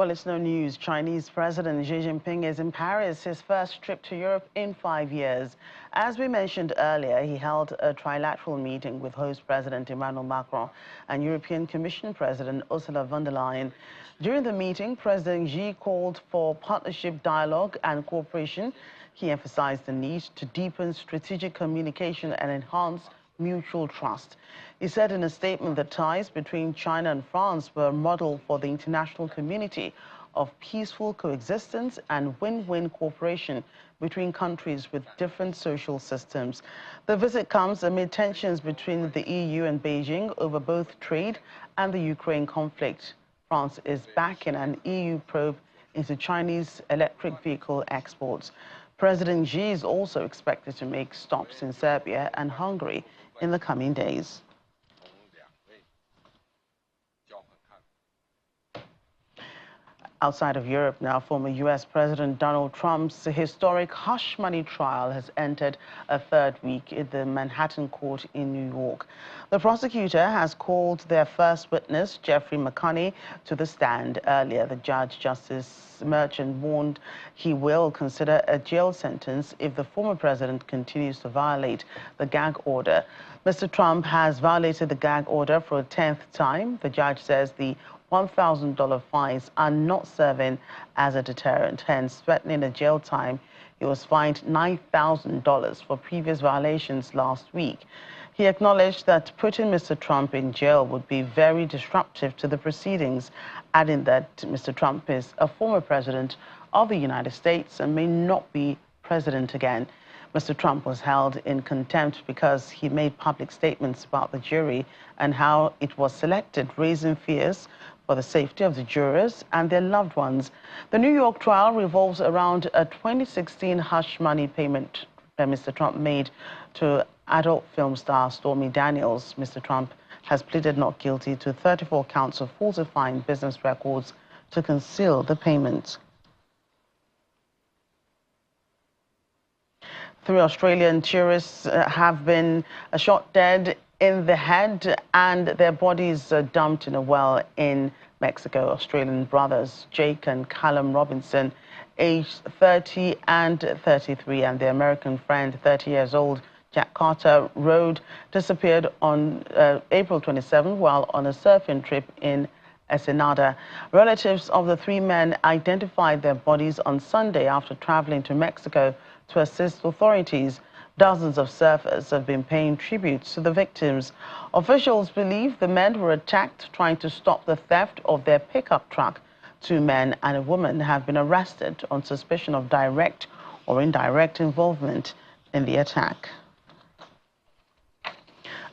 Well, it's no news. Chinese President Xi Jinping is in Paris, his first trip to Europe in 5 years. As we mentioned earlier, he held a trilateral meeting with host President Emmanuel Macron and European Commission President Ursula von der Leyen. During the meeting, President Xi called for partnership, dialogue and cooperation. He emphasized the need to deepen strategic communication and enhance mutual trust. He said in a statement that ties between China and France were a model for the international community of peaceful coexistence and win-win cooperation between countries with different social systems. The visit comes amid tensions between the EU and Beijing over both trade and the Ukraine conflict. France is backing an EU probe into Chinese electric vehicle exports. President Xi is also expected to make stops in Serbia and Hungary in the coming days. Outside of Europe now, former U.S. President Donald Trump's historic hush money trial has entered a third week in the Manhattan court in New York. The prosecutor has called their first witness, Jeffrey McConney, to the stand. Earlier, the judge, Justice Merchant, warned he will consider a jail sentence if the former president continues to violate the gag order. Mr. Trump has violated the gag order for a 10th time. The judge says the $1,000 fines are not serving as a deterrent, hence threatening a jail time. He was fined $9,000 for previous violations last week. He acknowledged that putting Mr. Trump in jail would be very disruptive to the proceedings, adding that Mr. Trump is a former president of the United States and may not be president again. Mr. Trump was held in contempt because he made public statements about the jury and how it was selected, raising fears for the safety of the jurors and their loved ones. The New York trial revolves around a 2016 hush money payment that Mr. Trump made to adult film star Stormy Daniels. Mr. Trump has pleaded not guilty to 34 counts of falsifying business records to conceal the payment. 3 Australian tourists have been shot dead in the head and their bodies dumped in a well in Mexico. Australian brothers Jake and Callum Robinson, aged 30 and 33, and their American friend, 30 years old, Jack Carter, disappeared on April 27 while on a surfing trip in Ensenada. Relatives of the 3 men identified their bodies on Sunday after traveling to Mexico to assist authorities. Dozens of surfers have been paying tributes to the victims. Officials believe the men were attacked trying to stop the theft of their pickup truck. 2 men and a woman have been arrested on suspicion of direct or indirect involvement in the attack.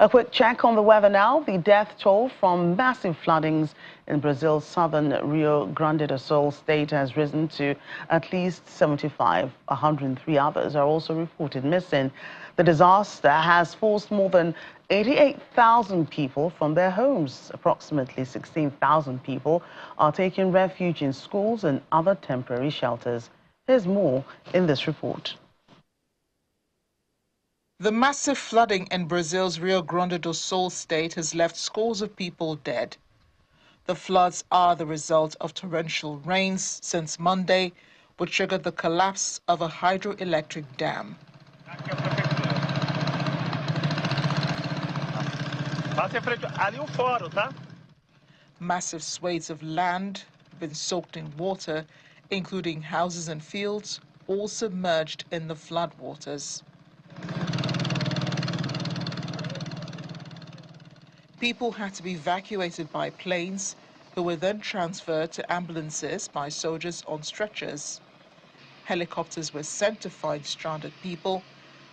A quick check on the weather now. The death toll from massive floodings in Brazil's southern Rio Grande do Sul state has risen to at least 75. 103 others are also reported missing. The disaster has forced more than 88,000 people from their homes. Approximately 16,000 people are taking refuge in schools and other temporary shelters. There's more in this report. The massive flooding in Brazil's Rio Grande do Sul state has left scores of people dead. The floods are the result of torrential rains since Monday, which triggered the collapse of a hydroelectric dam. Massive swathes of land have been soaked in water, including houses and fields, all submerged in the floodwaters. People had to be evacuated by planes, who were then transferred to ambulances by soldiers on stretchers. Helicopters were sent to find stranded people,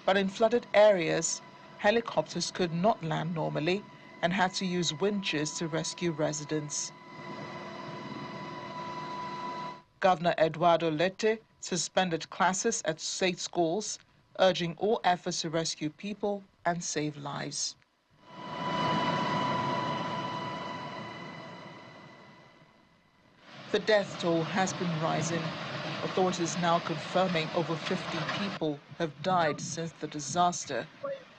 but in flooded areas, helicopters could not land normally and had to use winches to rescue residents. Governor Eduardo Leite suspended classes at state schools, urging all efforts to rescue people and save lives. The death toll has been rising. Authorities now confirming over 50 people have died since the disaster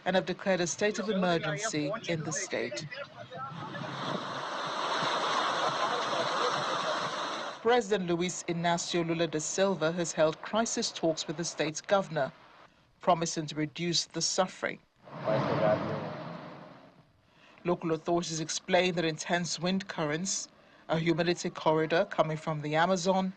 and have declared a state of emergency in the state. President Luis Inácio Lula da Silva has held crisis talks with the state's governor, promising to reduce the suffering. Local authorities explain that intense wind currents, a humidity corridor coming from the Amazon,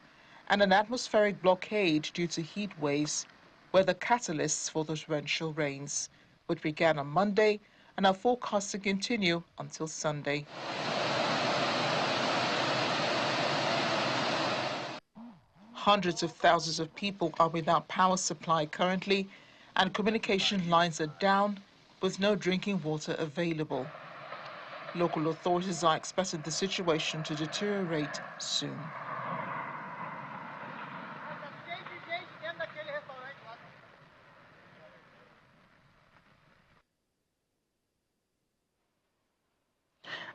and an atmospheric blockade due to heat waves were the catalysts for the torrential rains, which began on Monday and are forecast to continue until Sunday. Hundreds of thousands of people are without power supply currently, and communication lines are down with no drinking water available. Local authorities are expecting the situation to deteriorate soon.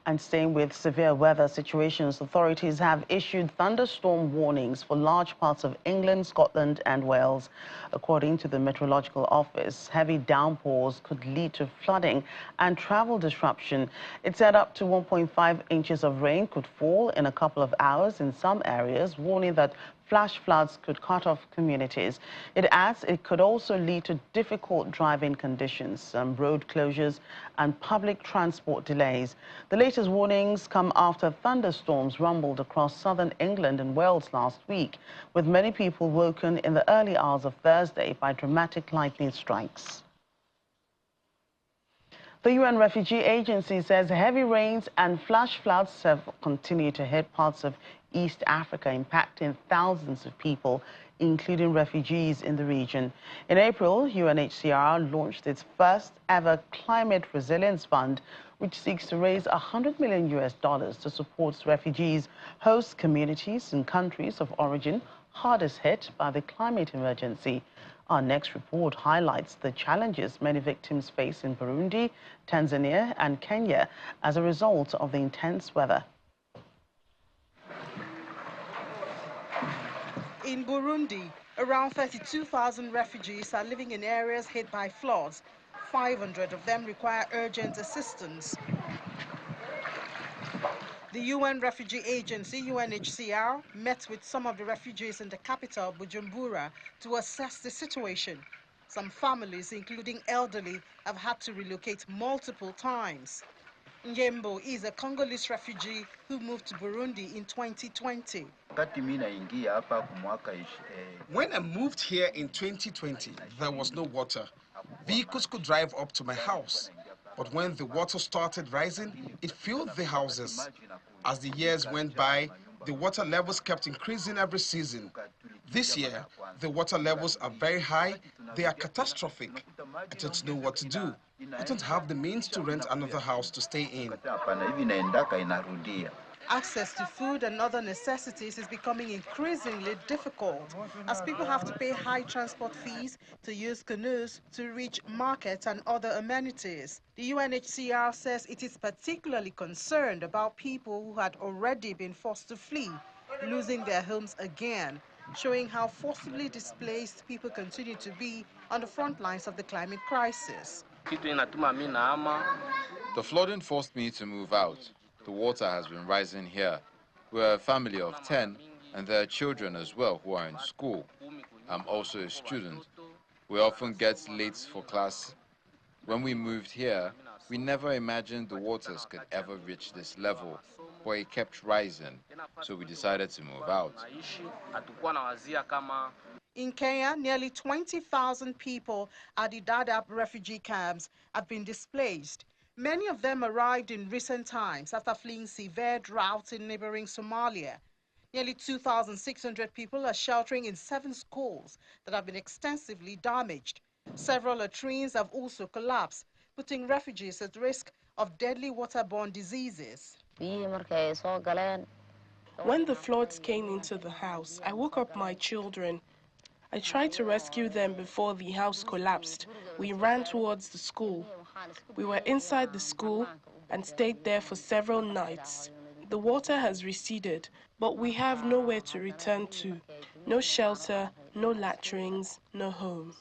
And staying with severe weather situations, authorities have issued thunderstorm warnings for large parts of England, Scotland and Wales. According to the Meteorological Office, heavy downpours could lead to flooding and travel disruption. It said up to 1.5 inches of rain could fall in a couple of hours in some areas, warning that flash floods could cut off communities. It adds it could also lead to difficult driving conditions, road closures and public transport delays. The latest warnings come after thunderstorms rumbled across southern England and Wales last week, with many people woken in the early hours of Thursday by dramatic lightning strikes. The UN Refugee Agency says heavy rains and flash floods have continued to hit parts of East Africa, impacting thousands of people, including refugees in the region. In April, UNHCR launched its first ever Climate Resilience Fund, which seeks to raise $100 million to support refugees, host communities in countries of origin hardest hit by the climate emergency. Our next report highlights the challenges many victims face in Burundi, Tanzania and Kenya as a result of the intense weather. In Burundi, around 32,000 refugees are living in areas hit by floods. 500 of them require urgent assistance. The UN Refugee Agency, UNHCR, met with some of the refugees in the capital, Bujumbura, to assess the situation. Some families, including elderly, have had to relocate multiple times. Njembo is a Congolese refugee who moved to Burundi in 2020. When I moved here in 2020, there was no water. Vehicles could drive up to my house. But when the water started rising, it filled the houses. As the years went by, the water levels kept increasing every season. This year, the water levels are very high. They are catastrophic. I don't know what to do. I don't have the means to rent another house to stay in. Access to food and other necessities is becoming increasingly difficult as people have to pay high transport fees to use canoes to reach markets and other amenities. The UNHCR says it is particularly concerned about people who had already been forced to flee, losing their homes again, showing how forcibly displaced people continue to be on the front lines of the climate crisis. The flooding forced me to move out. The water has been rising here. We're a family of 10, and there are children as well who are in school. I'm also a student. We often get late for class. When we moved here, we never imagined the waters could ever reach this level, but it kept rising, so we decided to move out. In Kenya, nearly 20,000 people at the Dadaab refugee camps have been displaced. Many of them arrived in recent times after fleeing severe drought in neighboring Somalia. Nearly 2,600 people are sheltering in 7 schools that have been extensively damaged. Several latrines have also collapsed, putting refugees at risk of deadly waterborne diseases. When the floods came into the house, I woke up my children. I tried to rescue them before the house collapsed. We ran towards the school. We were inside the school and stayed there for several nights. The water has receded, but we have nowhere to return to. No shelter, no latrines, no home.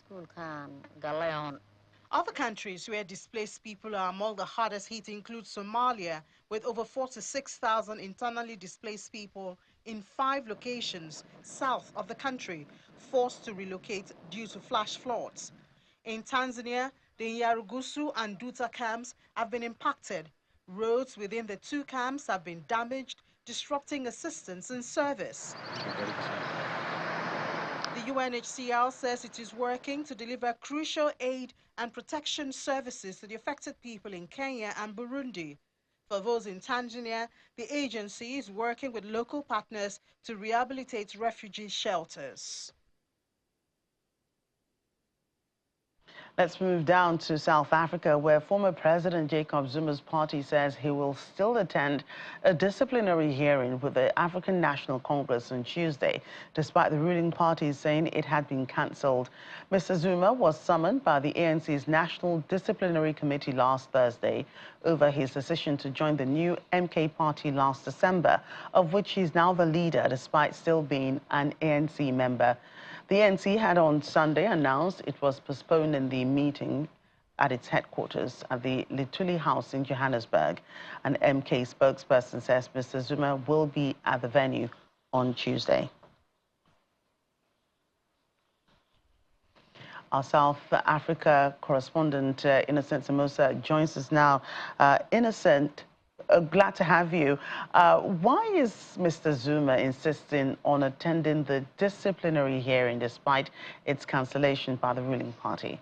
Other countries where displaced people are among the hardest hit include Somalia, with over 46,000 internally displaced people, in 5 locations south of the country, forced to relocate due to flash floods. In Tanzania, the Nyarugusu and Duta camps have been impacted. Roads within the 2 camps have been damaged, disrupting assistance and service. The UNHCR says it is working to deliver crucial aid and protection services to the affected people in Kenya and Burundi. For those in Tanzania, the agency is working with local partners to rehabilitate refugee shelters. Let's move down to South Africa, where former President Jacob Zuma's party says he will still attend a disciplinary hearing with the African National Congress on Tuesday, despite the ruling party saying it had been cancelled. Mr. Zuma was summoned by the ANC's National Disciplinary Committee last Thursday over his decision to join the new MK party last December, of which he's now the leader, despite still being an ANC member. The ANC had on Sunday announced it was postponing the meeting at its headquarters at the Lituli House in Johannesburg. An MK spokesperson says Mr. Zuma will be at the venue on Tuesday. Our South Africa correspondent, Innocent Samosa, joins us now. Innocent, glad to have you. Why is Mr. Zuma insisting on attending the disciplinary hearing despite its cancellation by the ruling party?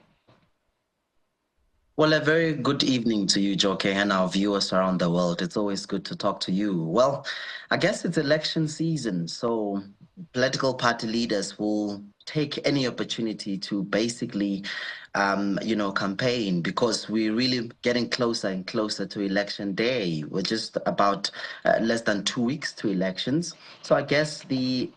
Well, a very good evening to you, Joke, and our viewers around the world. It's always good to talk to you. Well, I guess it's election season, so political party leaders will take any opportunity to basically, campaign, because we're really getting closer and closer to election day. We're just about less than 2 weeks to elections. So I guess the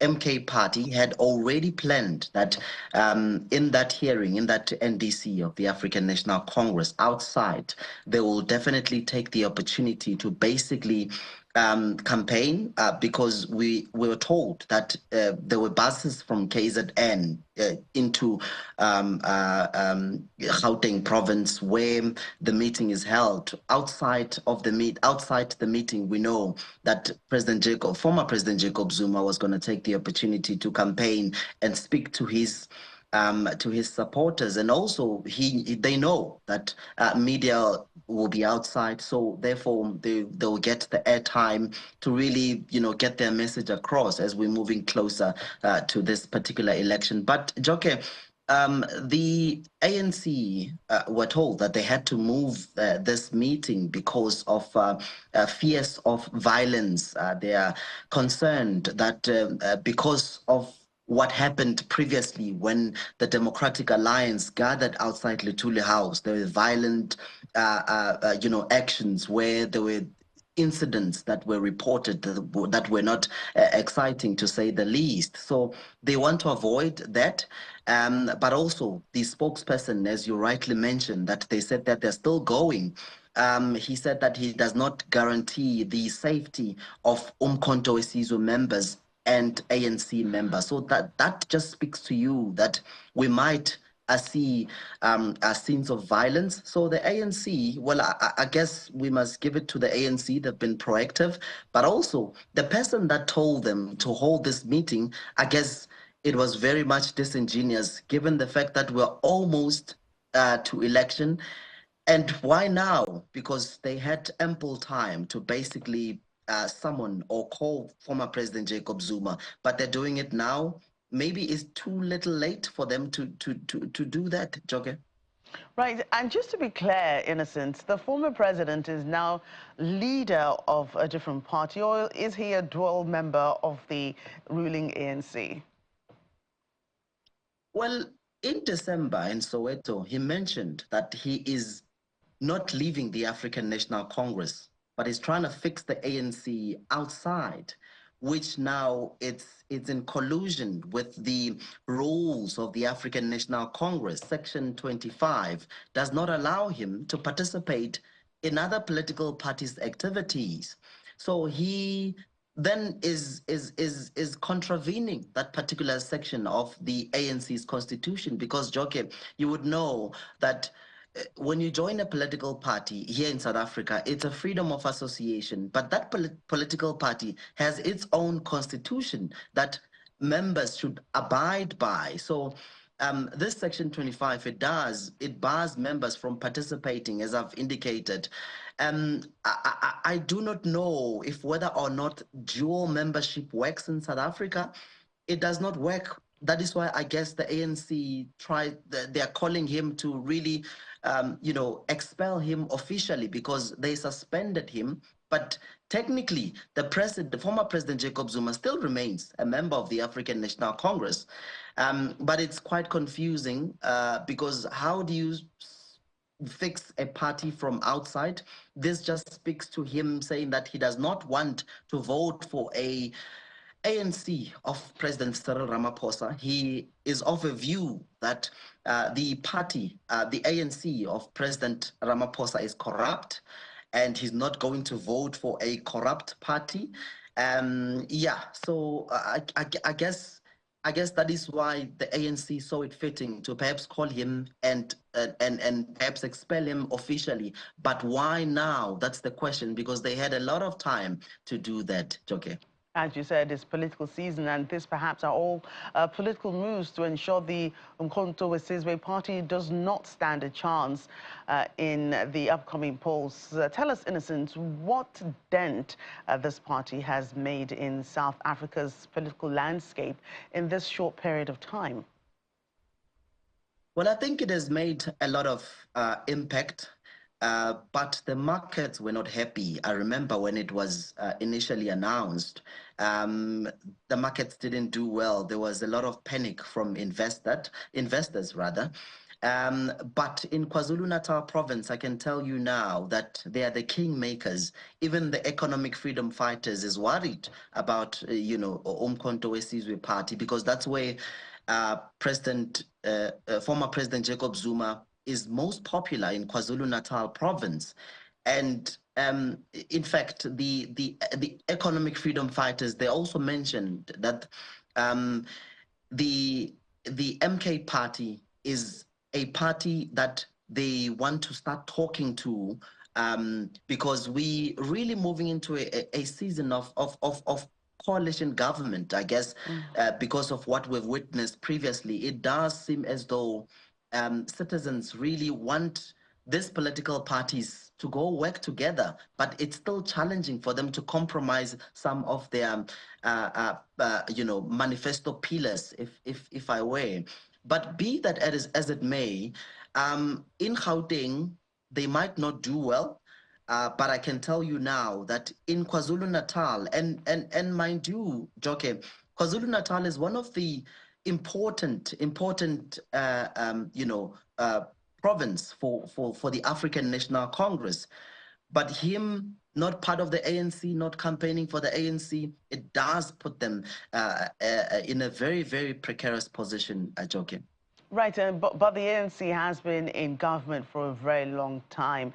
MK party had already planned that in that hearing, in that NDC of the African National Congress outside, they will definitely take the opportunity to basically campaign because we were told that there were buses from KZN into Gauteng province where the meeting is held. Outside the meeting, we know that former President Jacob Zuma was going to take the opportunity to campaign and speak to his supporters, and also they know that media will be outside, so therefore they'll get the airtime to really get their message across as we're moving closer to this particular election. But Joke, the ANC were told that they had to move this meeting because of fears of violence. They are concerned that because of what happened previously when the Democratic Alliance gathered outside Lituli House, there were violent, actions where there were incidents that were reported that were not exciting, to say the least. So they want to avoid that. But also the spokesperson, as you rightly mentioned, that they said that they're still going. He said that he does not guarantee the safety of Umkhonto weSizwe members and ANC members. So that just speaks to you that we might see scenes of violence. So the ANC, well, I guess we must give it to the ANC. They've been proactive, but also the person that told them to hold this meeting, I guess it was very much disingenuous given the fact that we're almost to election. And why now? Because they had ample time to basically summon or call former President Jacob Zuma, but they're doing it now. Maybe it's too little late for them to do that, Joke. Right, and just to be clear, Innocent, the former president is now leader of a different party, or is he a dual member of the ruling ANC? Well, in December in Soweto, he mentioned that he is not leaving the African National Congress, but is trying to fix the ANC outside, which now it's in collusion with the rules of the African National Congress. Section 25 does not allow him to participate in other political parties' activities. So he then is contravening that particular section of the ANC's constitution, because Joke, you would know that when you join a political party here in South Africa, it's a freedom of association, but that political party has its own constitution that members should abide by. So this Section 25, it bars members from participating, as I've indicated. I do not know if whether or not dual membership works in South Africa. It does not work. That is why I guess the ANC they're calling him to really, expel him officially because they suspended him. But technically, the former President Jacob Zuma still remains a member of the African National Congress. But it's quite confusing because how do you fix a party from outside? This just speaks to him saying that he does not want to vote for a ANC of President Cyril Ramaphosa. He is of a view that the party, the ANC of President Ramaphosa is corrupt, and he's not going to vote for a corrupt party. So I guess that is why the ANC saw it fitting to perhaps call him and perhaps expel him officially. But why now? That's the question, because they had a lot of time to do that, Joke. As you said, it's political season, and this perhaps are all political moves to ensure the Umkhonto we Sizwe party does not stand a chance in the upcoming polls. Tell us, Innocent, what dent this party has made in South Africa's political landscape in this short period of time? Well, I think it has made a lot of impact. But the markets were not happy. I remember when it was initially announced, the markets didn't do well. There was a lot of panic from investors rather. But in KwaZulu-Natal province, I can tell you now that they are the kingmakers. Even the economic freedom fighters is worried about, Umkhonto we Sizwe party, because that's where former President Jacob Zuma is most popular in KwaZulu-Natal province. And in fact, the economic freedom fighters, they also mentioned that the MK party is a party that they want to start talking to, because we really moving into a season of coalition government, I guess, because of what we've witnessed previously. It does seem as though citizens really want these political parties to go work together, but it's still challenging for them to compromise some of their, manifesto pillars, if I were. But be that as it may, in Gauteng, they might not do well. But I can tell you now that in KwaZulu-Natal, and mind you, Joke, KwaZulu-Natal is one of the important province for the African National Congress. But him not part of the ANC, not campaigning for the ANC, it does put them in a very, very precarious position, Joke. Right, but the ANC has been in government for a very long time.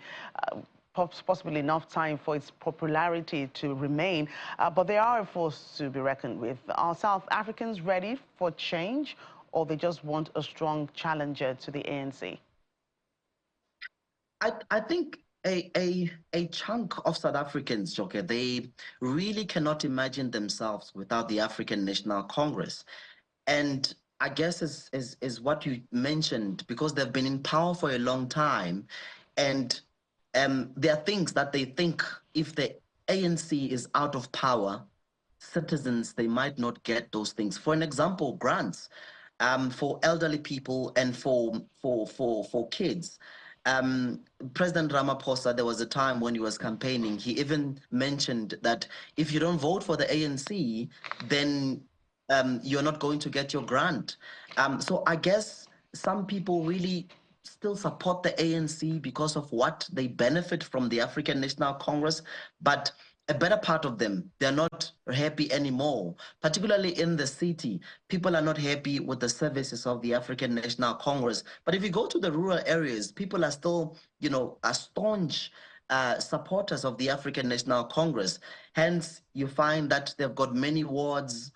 Possibly enough time for its popularity to remain, but they are a force to be reckoned with. Are South Africans ready for change, or they just want a strong challenger to the ANC? I think a chunk of South Africans, Joker, they really cannot imagine themselves without the African National Congress. And I guess is what you mentioned, because they've been in power for a long time, and there are things that they think if the ANC is out of power, citizens, they might not get those things. For an example, grants for elderly people and for kids. President Ramaphosa, there was a time when he was campaigning, he even mentioned that if you don't vote for the ANC, then you're not going to get your grant. So I guess some people really still support the ANC because of what they benefit from the African National Congress, but a better part of them, they're not happy anymore, particularly in the city. People are not happy with the services of the African National Congress. But if you go to the rural areas, people are still, are staunch supporters of the African National Congress. Hence, you find that they've got many wards,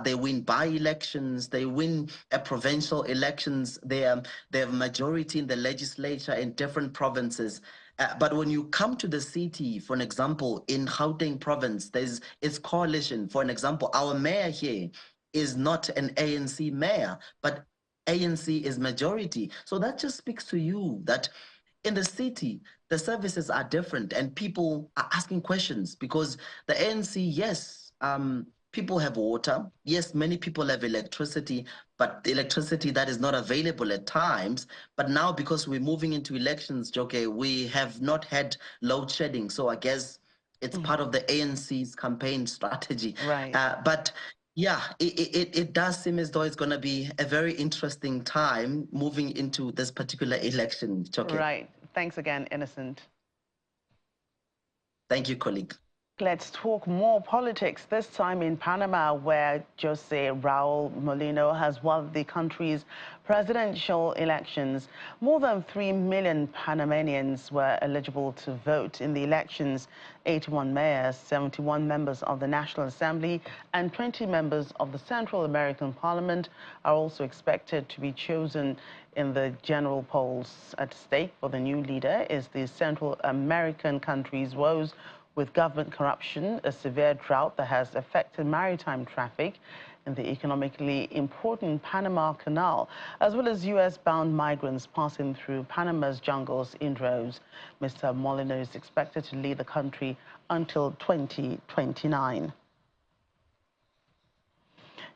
they win by-elections, they win provincial elections, they have majority in the legislature in different provinces. But when you come to the city, for an example, in Gauteng province, it's coalition. For an example, our mayor here is not an ANC mayor, but ANC is majority. So that just speaks to you that in the city, the services are different and people are asking questions because the ANC, yes, people have water. Yes, many people have electricity, but the electricity that is not available at times. But now because we're moving into elections, Joke, we have not had load shedding. So I guess it's part of the ANC's campaign strategy. Right. But yeah, it does seem as though it's going to be a very interesting time moving into this particular election, Joke. Right. Thanks again, Innocent. Thank you, colleague. Let's talk more politics, this time in Panama, where Jose Raul Molino has won the country's presidential elections. More than 3 million Panamanians were eligible to vote in the elections. 81 mayors, 71 members of the National Assembly, and 20 members of the Central American Parliament are also expected to be chosen in the general polls. At stake for the new leader is the Central American country's woes with government corruption, a severe drought that has affected maritime traffic in the economically important Panama Canal, as well as U.S.-bound migrants passing through Panama's jungles in droves. Mr. Molino is expected to lead the country until 2029.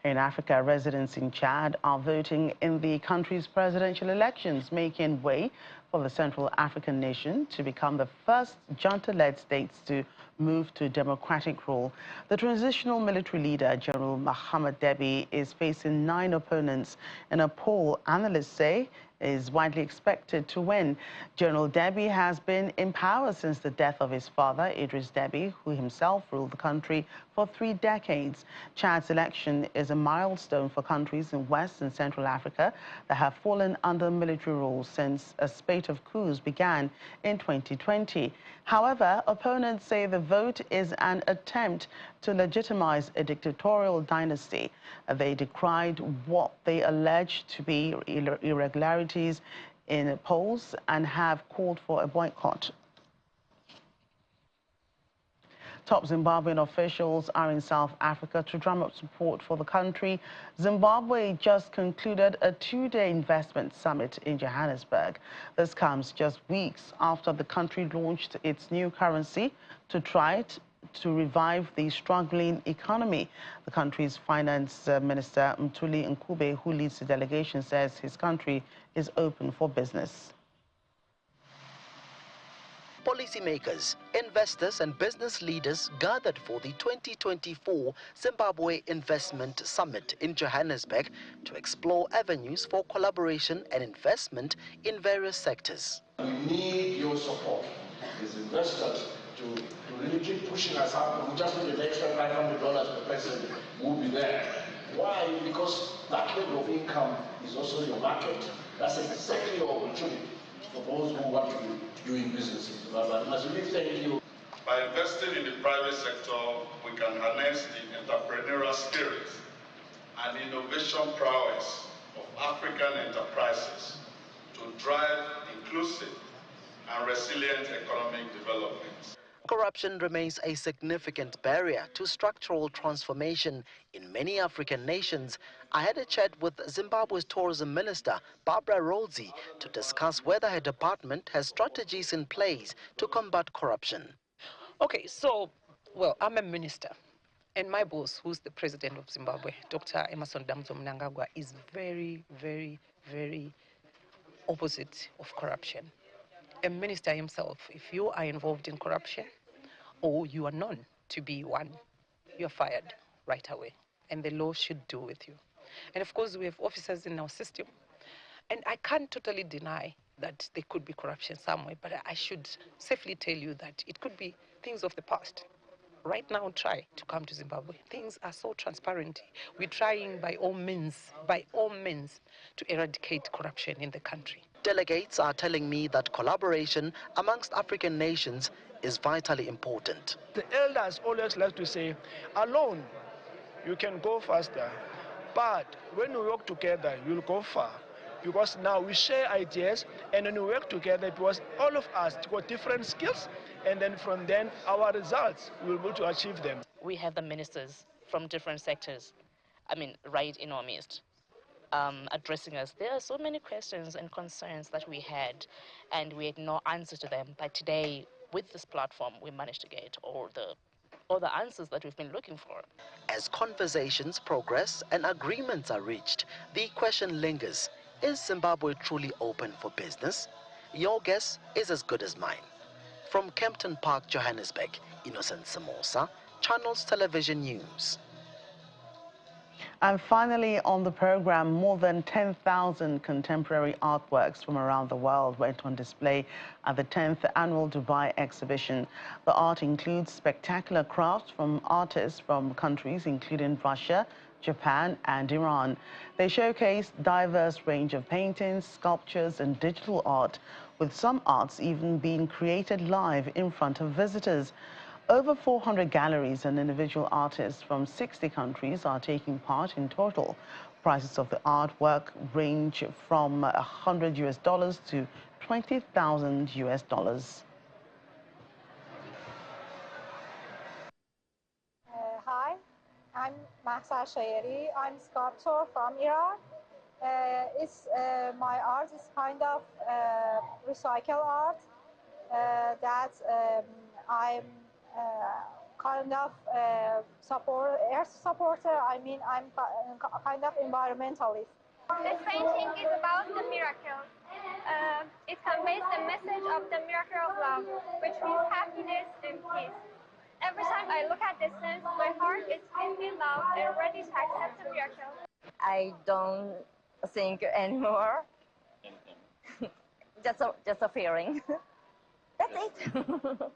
In Africa, residents in Chad are voting in the country's presidential elections, making way for the Central African nation to become the first junta-led states to move to democratic rule. The transitional military leader, General Mohamed Deby, is facing 9 opponents in a poll analysts say is widely expected to win. General Deby has been in power since the death of his father, Idris Deby, who himself ruled the country for 3 decades. Chad's election is a milestone for countries in West and Central Africa that have fallen under military rule since a spate of coups began in 2020. However, opponents say the vote is an attempt to legitimize a dictatorial dynasty. They decried what they allege to be irregularities in polls and have called for a boycott. Top Zimbabwean officials are in South Africa to drum up support for the country. Zimbabwe just concluded a 2-day investment summit in Johannesburg. This comes just weeks after the country launched its new currency to try to revive the struggling economy. The country's finance minister, Mthuli Ncube, who leads the delegation, says his country is open for business. Policymakers, investors and business leaders gathered for the 2024 Zimbabwe Investment Summit in Johannesburg to explore avenues for collaboration and investment in various sectors. We need your support as investors to really keep pushing us up. We just need an extra $500 per person, we'll be there. Why? Because that level of income is also your market. That's exactly your opportunity for those who want to be doing businesses. But I must really thank you. By investing in the private sector, we can harness the entrepreneurial spirit and innovation prowess of African enterprises to drive inclusive and resilient economic development. Corruption remains a significant barrier to structural transformation in many African nations. I had a chat with Zimbabwe's tourism minister, Barbara Rhodes, to discuss whether her department has strategies in place to combat corruption. Okay, so, well, I'm a minister, and my boss, who's the president of Zimbabwe, Dr. Emmerson Damzo Mnangagwa, is very, very, very opposite of corruption. A minister himself, if you are involved in corruption or you are known to be one, you're fired right away. And the law should deal with you. And of course, we have officers in our system. And I can't totally deny that there could be corruption somewhere, but I should safely tell you that it could be things of the past. Right now, try to come to Zimbabwe. Things are so transparent. We're trying by all means, to eradicate corruption in the country. Delegates are telling me that collaboration amongst African nations is vitally important. The elders always like to say, alone you can go faster, but when we work together, you'll go far. Because now we share ideas, and when we work together, because all of us got different skills, and then from then, our results, we'll be able to achieve them. We have the ministers from different sectors, right in our midst, addressing us. There are so many questions and concerns that we had, and we had no answer to them. But today, with this platform, we managed to get all the answers that we've been looking for. As conversations progress and agreements are reached, the question lingers: is Zimbabwe truly open for business? Your guess is as good as mine. From Kempton Park, Johannesburg, Innocent Samosa, Channels Television News. And finally on the program, more than 10,000 contemporary artworks from around the world went on display at the 10th Annual Dubai Exhibition. The art includes spectacular crafts from artists from countries including Russia, Japan and Iran. They showcase diverse range of paintings, sculptures and digital art, with some arts even being created live in front of visitors. Over 400 galleries and individual artists from 60 countries are taking part in total. Prices of the artwork range from $100 to $20,000. Hi, I'm Mahsa Shayeri. I'm sculptor from Iran. My art is kind of recycle art that I'm kind of earth supporter. I'm kind of environmentalist. This painting is about the miracle. It conveys the message of the miracle of love, which means happiness and peace. Every time I look at this scene, my heart is filled with love and ready to accept the miracle. I don't think anymore. just a feeling. That's it.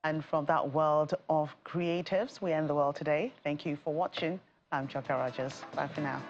And from that world of creatives, we end the world today. Thank you for watching. I'm Chaka Rogers. Bye for now.